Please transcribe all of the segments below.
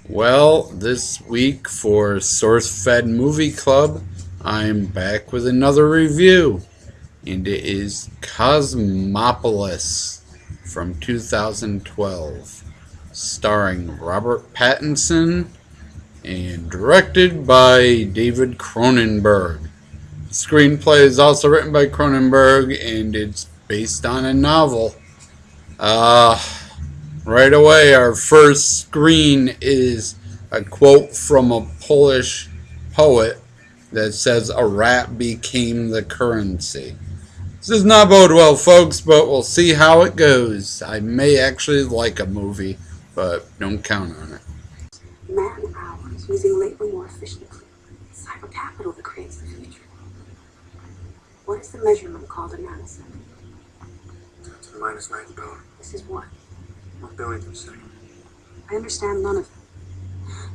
Well, this week for Sourcefed Movie Club, I'm back with another review, and it is Cosmopolis from 2012, starring Robert Pattinson and directed by David Cronenberg. The screenplay is also written by Cronenberg, and it's based on a novel. Right away, our first screen is a quote from a Polish poet that says, "A rat became the currency." This does not bode well, folks, but we'll see how it goes. I may actually like a movie, but don't count on it. Man hours using labor more efficiently. It's hypercapital that creates the future. What is the measurement called a nanosecond? To the minus 90 power. This is what? 1 billionth of a second. I understand none of it.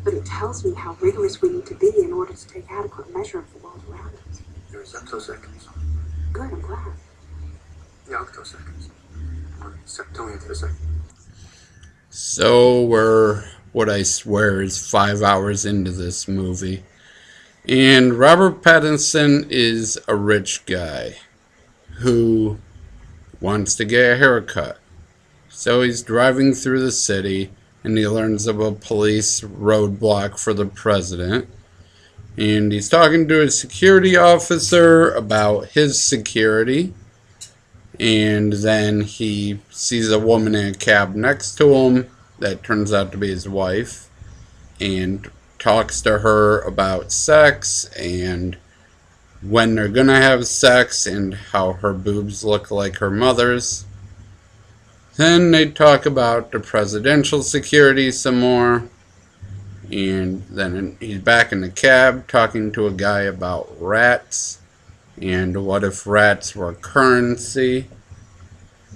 But it tells me how rigorous we need to be in order to take adequate measure of the world around us. There are femtoseconds. Good, I'm glad. The octoseconds. Or septillionth of a second. So we're, what I swear is 5 hours into this movie. And Robert Pattinson is a rich guy who wants to get a haircut. So he's driving through the city and he learns of a police roadblock for the president. And he's talking to a security officer about his security. And then he sees a woman in a cab next to him that turns out to be his wife. And talks to her about sex and when they're gonna have sex and how her boobs look like her mother's. Then they talk about the presidential security some more, and then he's back in the cab talking to a guy about rats and what if rats were currency.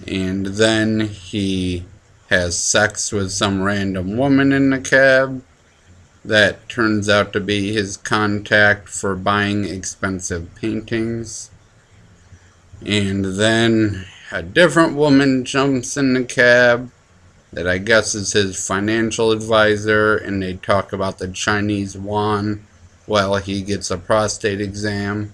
And then he has sex with some random woman in the cab that turns out to be his contact for buying expensive paintings. And then a different woman jumps in the cab that I guess is his financial advisor, and they talk about the Chinese yuan while he gets a prostate exam.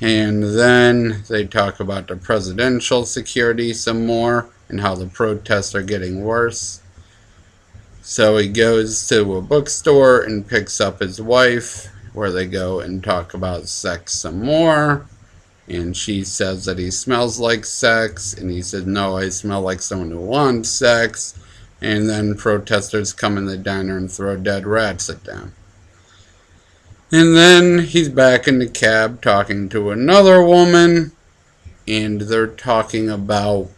And then they talk about the presidential security some more and how the protests are getting worse. So he goes to a bookstore and picks up his wife, where they go and talk about sex some more. And she says that he smells like sex, and he says, "No, I smell like someone who wants sex." And then protesters come in the diner and throw dead rats at them. And then he's back in the cab talking to another woman, and they're talking about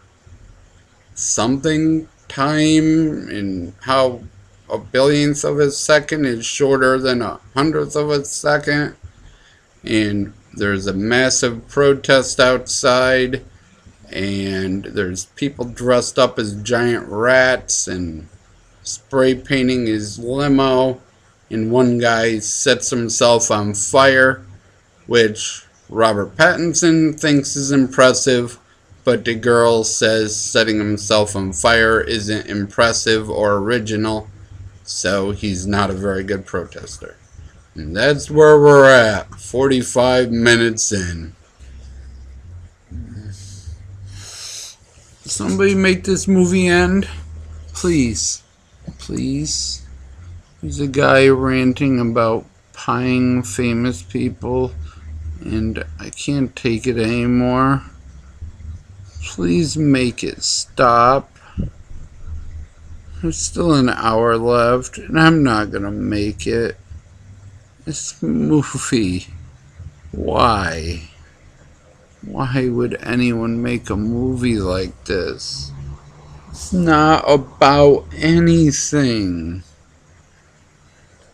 something time and how a billionth of a second is shorter than 100th of a second. And there's a massive protest outside, and there's people dressed up as giant rats and spray painting his limo, and one guy sets himself on fire, which Robert Pattinson thinks is impressive, but the girl says setting himself on fire isn't impressive or original, so he's not a very good protester. And that's where we're at, 45 minutes in. Somebody make this movie end? Please. Please. There's a guy ranting about pieing famous people, and I can't take it anymore. Please make it stop. There's still an hour left, and I'm not gonna make it. This movie, why? Why would anyone make a movie like this? It's not about anything.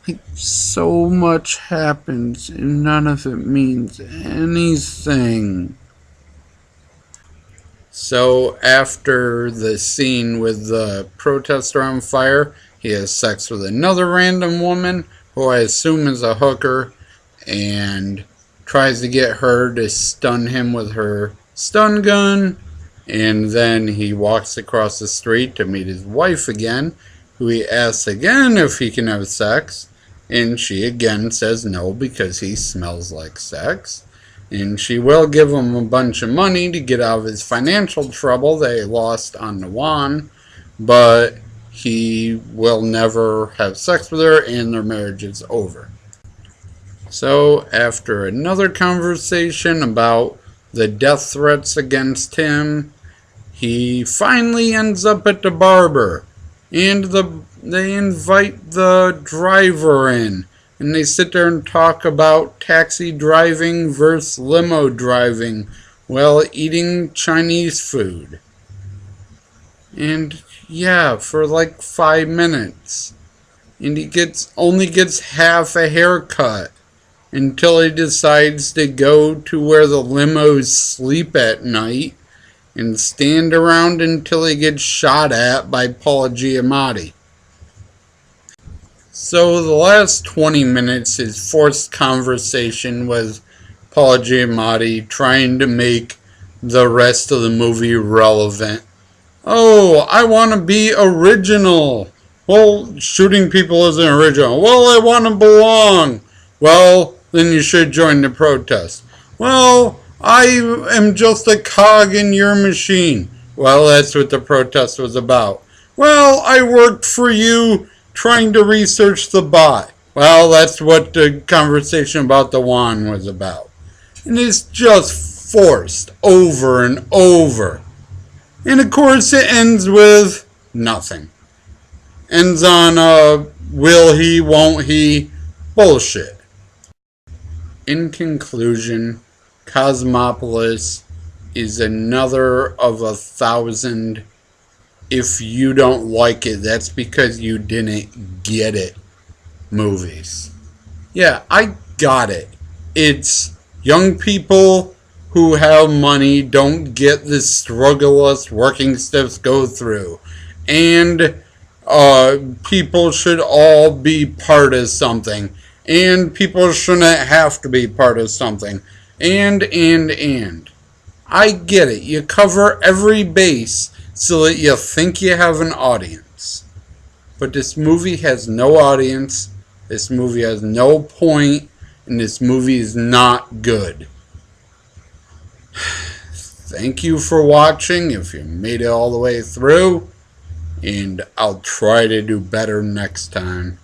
Like, so much happens and none of it means anything. So after the scene with the protester on fire, he has sex with another random woman who I assume is a hooker, and tries to get her to stun him with her stun gun. And then he walks across the street to meet his wife again, who he asks again if he can have sex, and she again says no because he smells like sex. And she will give him a bunch of money to get out of his financial trouble that he lost on the wand, but he will never have sex with her and their marriage is over. So after another conversation about the death threats against him, he finally ends up at the barber, and they invite the driver in, and they sit there and talk about taxi driving versus limo driving while eating Chinese food. And yeah, for like 5 minutes. And he only gets half a haircut until he decides to go to where the limos sleep at night and stand around until he gets shot at by Paul Giamatti. So the last 20 minutes is forced conversation with Paul Giamatti trying to make the rest of the movie relevant. Oh, I want to be original. Well, shooting people isn't original. Well, I want to belong. Well, then you should join the protest. Well, I am just a cog in your machine. Well, that's what the protest was about. Well, I worked for you trying to research the bot. Well, that's what the conversation about the wand was about. And it's just forced over and over. And of course it ends with nothing. Ends on will he, won't he, bullshit. In conclusion, Cosmopolis is another of 1,000. If you don't like it, that's because you didn't get it movies. Yeah, I got it. It's young people who have money don't get the struggle us working stiffs go through. And people should all be part of something. And people shouldn't have to be part of something. And. I get it. You cover every base so that you think you have an audience. But this movie has no audience. This movie has no point. And this movie is not good. Thank you for watching if you made it all the way through. And I'll try to do better next time.